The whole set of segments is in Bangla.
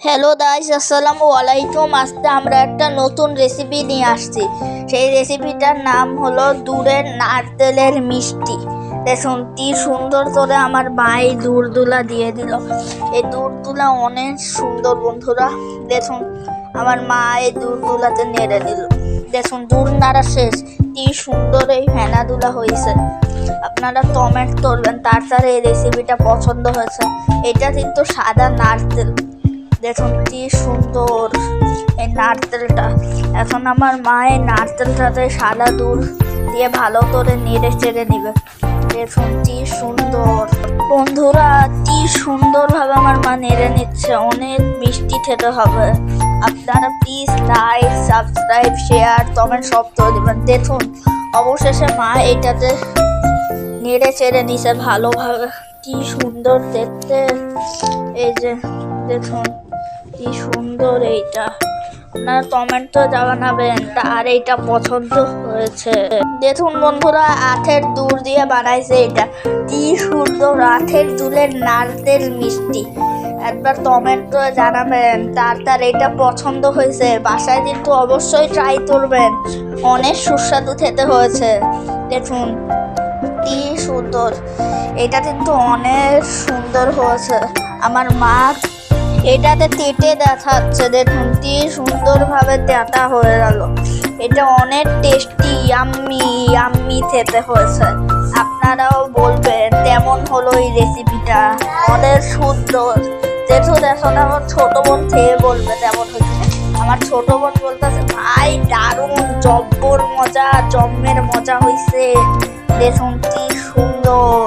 হ্যালো গাইস, আসসালামু আলাইকুম। আজকে আমরা একটা নতুন রেসিপি নিয়ে আসছি। সেই রেসিপিটার নাম হলো দুধের নারকেলের মিষ্টি। দেখুন কি সুন্দর করে আমার মা এই দুধগুলা দিয়ে দিল। এই দুধগুলা অনেক সুন্দর বন্ধুরা। দেখুন আমার মা এই দুধগুলাতে নেড়ে দিল। দেখুন দুধ নাড়া শেষ, কি সুন্দর এই ফেনাগুলা হয়েছে। আপনারা কমেন্ট করবেন তার এই রেসিপিটা পছন্দ হয়েছে। এটা কিন্তু সাদা নারকেল। দেখুন কি সুন্দর এই নারকেলটা। এখন আমার মা এই নারকেলটাতে সাদা দুধ দিয়ে ভালো করে নেড়ে চেড়ে নিবে। দেখুন কি সুন্দর বন্ধুরা, কি সুন্দরভাবে আমার মা নেড়ে নিচ্ছে। অনেক মিষ্টি খেতে হবে। আপনারা please like, subscribe, share, comment সব করে দেবেন। দেখুন অবশেষে মা এইটাতে নেড়ে চেড়ে নিছে ভালোভাবে। কি সুন্দর দেখতে। এই যে দেখুন কি সুন্দর এইটা। আপনারা কমেন্ট তো জানাবেন আর এইটা পছন্দ হয়েছে। দেখুন বন্ধুরা, আখের দুধ দিয়ে বানাইছে এটা। কি সুন্দর আখের দুধের নারকেল মিষ্টি। একবার কমেন্ট করে জানাবেন তার এইটা পছন্দ হয়েছে। বাসায় কিন্তু অবশ্যই ট্রাই করবেন। অনেক সুস্বাদু খেতে হয়েছে। দেখুন কি সুন্দর, এটা কিন্তু অনেক সুন্দর হয়েছে। আমার মা এটাতে তেটে দেখাচ্ছে। দেখুন কি সুন্দরভাবে তেটা হয়ে গেল। এটা অনেক টেস্টি, ইয়াম্মি খেতে হয়েছে। আপনারাও বলবেন কেমন হলো এই রেসিপিটা। অনেক সুন্দর। দেখুন এখন আমার ছোট বোন খেয়ে বলবে কেমন হয়েছে। আমার ছোট বোন বলতেছে ভাই দারুণ, জব্বর মজা, জম্মের মজা হয়েছে। দেখুন কি সুন্দর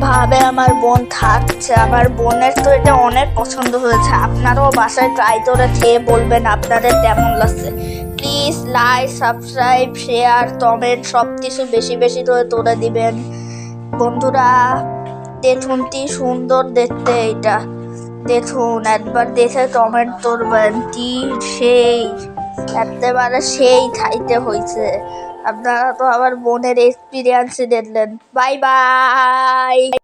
ভাবে আমার বোন খাচ্ছে। আমার বোনের তো এটা অনেক পছন্দ হয়েছে। আপনারাও বাসায় ট্রাই করে খেয়ে বলবেন আপনাদের কেমন লাগছে। Please like, subscribe, share, comment সব কিছু বেশি বেশি করে তোলে দিবেন বন্ধুরা। দেখুন কি সুন্দর দেখতে এটা। দেখুন একবার দেখে কমেন্ট করবেন। কি সেই, একেবারে সেই খাইতে হয়েছে। আপনারা তো আমার বোনের এক্সপিরিয়েন্স দেখলেন। Bye bye.